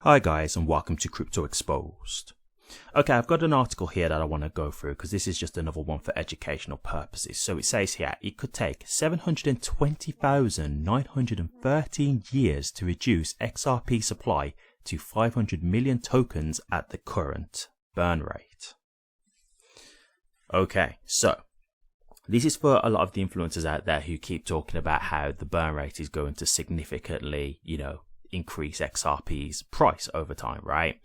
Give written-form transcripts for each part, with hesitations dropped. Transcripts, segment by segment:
Hi guys, and welcome to Crypto Exposed. Okay, I've got an article here that I want to go through because this is just another one for educational purposes. So it says here, it could take 720,913 years to reduce XRP supply to 500 million tokens at the current burn rate. Okay, so this is for a lot of the influencers out there who keep talking about how the burn rate is going to significantly, increase XRP's price over time, right?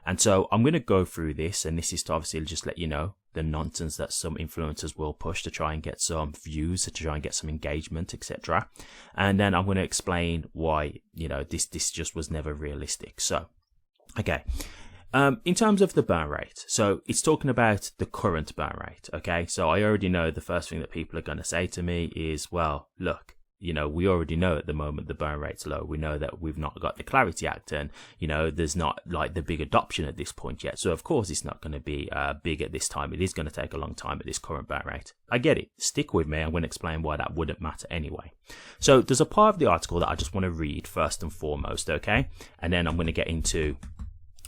And so I'm going to go through this, and this is to obviously just let you know the nonsense that some influencers will push to try and get some views, to try and get some engagement, etc. And then I'm going to explain why, this just was never realistic. So, okay. In terms of the burn rate, so it's talking about the current burn rate, okay? So I already know the first thing that people are going to say to me is, well, look, we already know at the moment the burn rate's low. We know that we've not got the Clarity Act, and there's not like the big adoption at this point yet. So of course it's not going to be big at this time. It is going to take a long time at this current burn rate. I get it. Stick with me. I'm going to explain why that wouldn't matter anyway. So there's a part of the article that I just want to read first and foremost, okay? And then I'm going to get into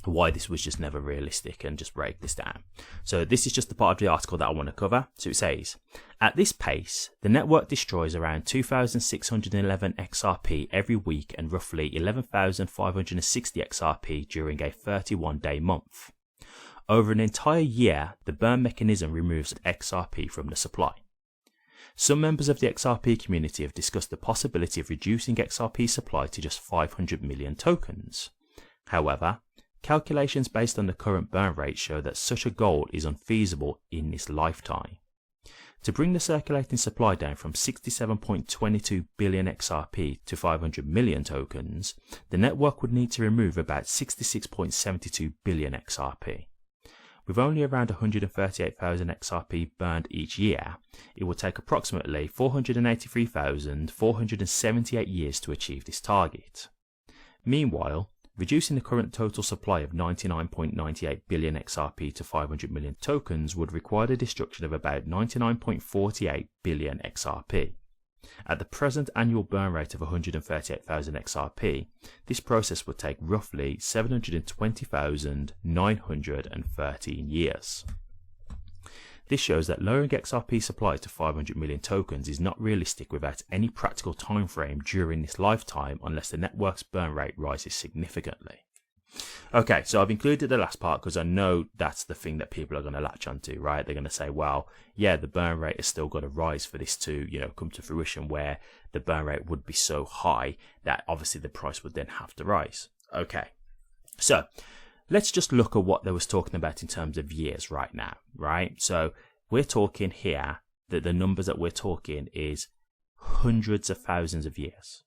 why this was just never realistic and just break this down. So this is just the part of the article that I want to cover. So it says, at this pace, the network destroys around 2,611 XRP every week and roughly 11,560 XRP during a 31-day month. Over an entire year, the burn mechanism removes XRP from the supply. Some members of the XRP community have discussed the possibility of reducing XRP supply to just 500 million tokens. However, calculations based on the current burn rate show that such a goal is unfeasible in this lifetime. To bring the circulating supply down from 67.22 billion XRP to 500 million tokens, the network would need to remove about 66.72 billion XRP. With only around 138,000 XRP burned each year, it will take approximately 483,478 years to achieve this target. Meanwhile, reducing the current total supply of 99.98 billion XRP to 500 million tokens would require the destruction of about 99.48 billion XRP. At the present annual burn rate of 138,000 XRP, this process would take roughly 720,913 years. This shows that lowering XRP supply to 500 million tokens is not realistic without any practical time frame during this lifetime unless the network's burn rate rises significantly. Okay, so I've included the last part because I know that's the thing that people are going to latch onto, right? They're going to say, well, yeah, the burn rate is still got to rise for this to, come to fruition, where the burn rate would be so high that obviously the price would then have to rise. Okay, so let's just look at what they was talking about in terms of years right now, right? So we're talking here that the numbers that we're talking is hundreds of thousands of years.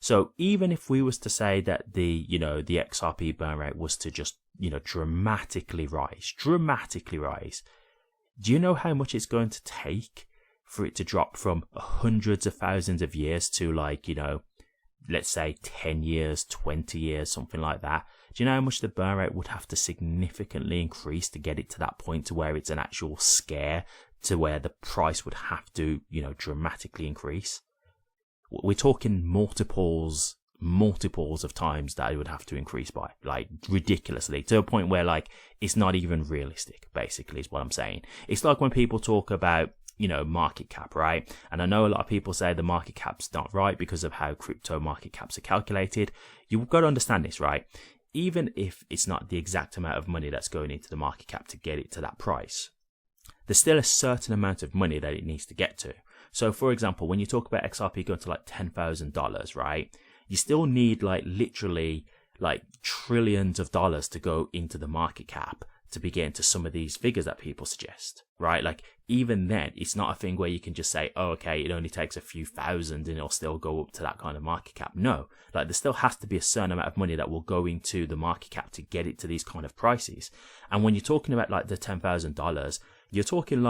So even if we was to say that the XRP burn rate was to just, dramatically rise, do you know how much it's going to take for it to drop from hundreds of thousands of years to let's say 10 years, 20 years, something like that? Do you know how much the burn rate would have to significantly increase to get it to that point to where it's an actual scare, to where the price would have to, dramatically increase? We're talking multiples of times that it would have to increase by, ridiculously, to a point where, it's not even realistic, basically, is what I'm saying. It's like when people talk about, market cap, right? And I know a lot of people say the market cap's not right because of how crypto market caps are calculated. You've got to understand this, right? Even if it's not the exact amount of money that's going into the market cap to get it to that price, there's still a certain amount of money that it needs to get to. So, for example, when you talk about XRP going to $10,000, right, you still need literally trillions of dollars to go into the market cap to be getting to some of these figures that people suggest, right? Even then, it's not a thing where you can just say, oh, okay, it only takes a few thousand and it'll still go up to that kind of market cap. No, there still has to be a certain amount of money that will go into the market cap to get it to these kind of prices. And when you're talking about the $10,000, you're talking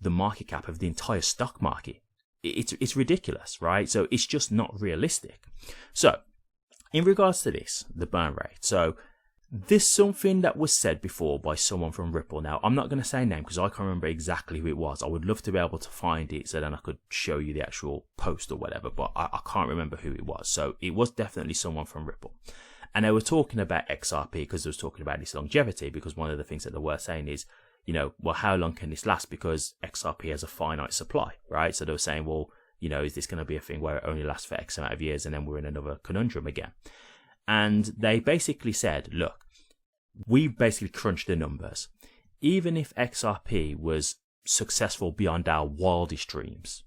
the market cap of the entire stock market. It's ridiculous, right? So it's just not realistic. So in regards to this, the burn rate, so This something that was said before by someone from Ripple. Now, I'm not going to say a name because I can't remember exactly who it was. I would love to be able to find it so then I could show you the actual post or whatever, but I can't remember who it was. So it was definitely someone from Ripple. And they were talking about XRP because they was talking about this longevity, because one of the things that they were saying is, well, how long can this last? Because XRP has a finite supply, right? So they were saying, well, is this going to be a thing where it only lasts for X amount of years and then we're in another conundrum again? And they basically said, look, we basically crunched the numbers. Even if XRP was successful beyond our wildest dreams,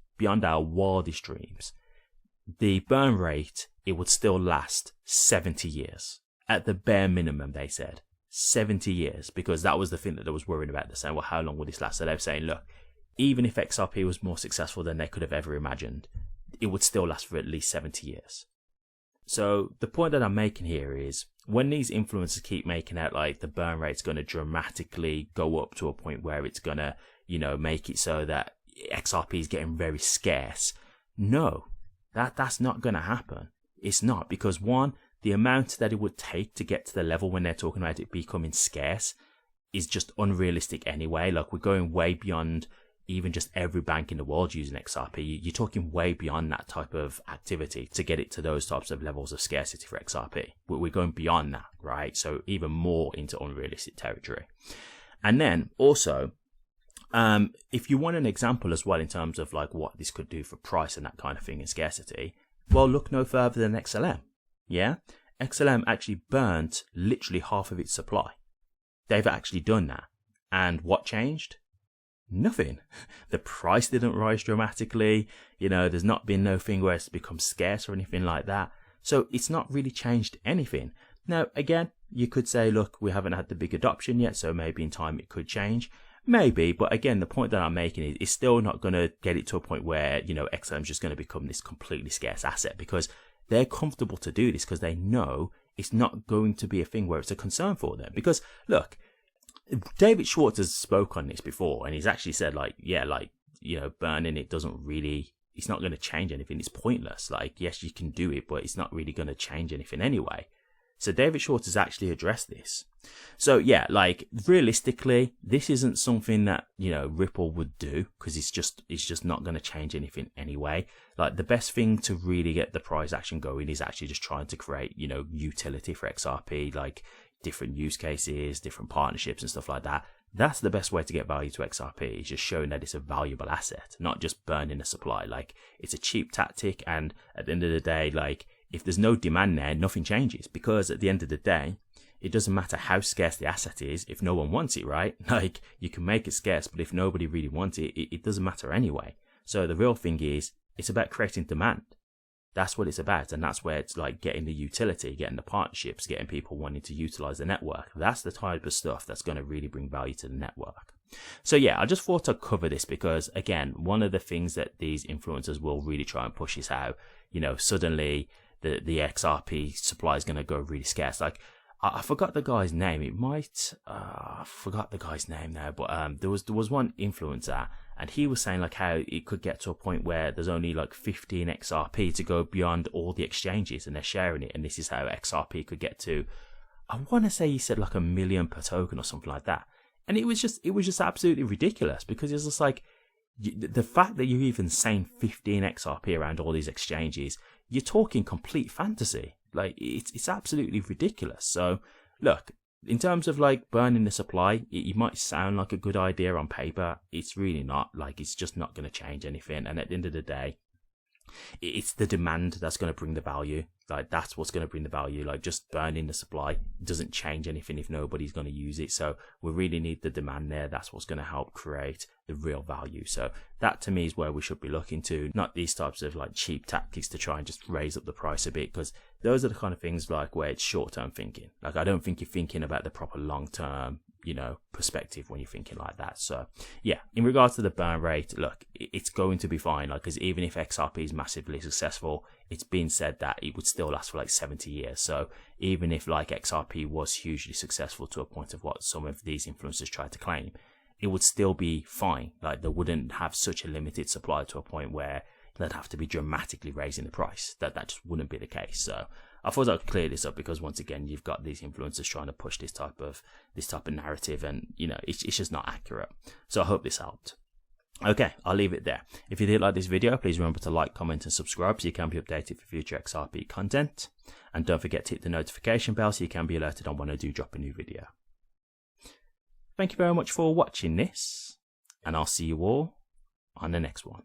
the burn rate, it would still last 70 years. At the bare minimum, they said. 70 years, because that was the thing that they was worrying about. They're saying, well, how long will this last? So they were saying, look, even if XRP was more successful than they could have ever imagined, it would still last for at least 70 years. So the point that I'm making here is, when these influencers keep making out like the burn rate's going to dramatically go up to a point where it's going to, make it so that XRP is getting very scarce. No, that's not going to happen. It's not, because one, the amount that it would take to get to the level when they're talking about it becoming scarce is just unrealistic anyway. Like, we're going way beyond even just every bank in the world using XRP. You're talking way beyond that type of activity to get it to those types of levels of scarcity for XRP. We're going beyond that, right? So even more into unrealistic territory. And then also, if you want an example as well in terms of like what this could do for price and that kind of thing in scarcity, well, look no further than XLM. Yeah, XLM actually burnt literally half of its supply. They've actually done that. And what changed? Nothing. The price didn't rise dramatically. There's not been no thing where it's become scarce or anything like that. So it's not really changed anything. Now, again, you could say, look, we haven't had the big adoption yet, so maybe in time it could change. Maybe, but again, the point that I'm making is it's still not going to get it to a point where, XLM is just going to become this completely scarce asset, because they're comfortable to do this because they know it's not going to be a thing where it's a concern for them. Because, look, David Schwartz has spoke on this before, and he's actually said, burning it doesn't really, it's not going to change anything. It's pointless. Like, yes, you can do it, but it's not really going to change anything anyway. So David Schwartz has actually addressed this. So yeah, realistically, this isn't something that, Ripple would do, because it's just not going to change anything anyway. Like, the best thing to really get the price action going is actually just trying to create, utility for XRP, like different use cases, different partnerships and stuff like that. That's the best way to get value to XRP, is just showing that it's a valuable asset, not just burning the supply. Like, it's a cheap tactic, and at the end of the day, if there's no demand there, nothing changes, because at the end of the day, it doesn't matter how scarce the asset is if no one wants it, right? Like, you can make it scarce, but if nobody really wants it, it doesn't matter anyway. So the real thing is, it's about creating demand. That's what it's about, and that's where it's like getting the utility, getting the partnerships, getting people wanting to utilize the network. That's the type of stuff that's going to really bring value to the network. So yeah, I just thought I'd cover this because, again, one of the things that these influencers will really try and push is how, suddenly the XRP supply is going to go really scarce. Like, I forgot the guy's name. I forgot the guy's name now, but there was one influencer, and he was saying like how it could get to a point where there's only like 15 XRP to go beyond all the exchanges, and they're sharing it, and this is how XRP could get to, I want to say he said like 1 million per token or something like that. And it was just absolutely ridiculous, because it's just like, the fact that you're even saying 15 XRP around all these exchanges, you're talking complete fantasy. Like, it's absolutely ridiculous. So look, in terms of like burning the supply, it might sound like a good idea on paper. It's really not. Like, it's just not going to change anything. And at the end of the day, it's the demand that's going to bring the value. Like, that's what's going to bring the value. Like, just burning the supply doesn't change anything if nobody's going to use it. So we really need the demand there. That's what's going to help create the real value. So that, to me, is where we should be looking to, not these types of like cheap tactics to try and just raise up the price a bit, because those are the kind of things like where it's short-term thinking. Like, I don't think you're thinking about the proper long-term, perspective when you're thinking like that. So yeah, in regards to the burn rate, look, it's going to be fine. Like, because even if XRP is massively successful, it's been said that it would still last for like 70 years. So even if like XRP was hugely successful to a point of what some of these influencers try to claim, it would still be fine. Like, they wouldn't have such a limited supply to a point where they'd have to be dramatically raising the price. That just wouldn't be the case. So I thought I'd clear this up, because once again, you've got these influencers trying to push this type of narrative, and it's just not accurate. So I hope this helped. Okay, I'll leave it there. If you did like this video, please remember to like, comment, and subscribe so you can be updated for future XRP content. And don't forget to hit the notification bell so you can be alerted on when I do drop a new video. Thank you very much for watching this, and I'll see you all on the next one.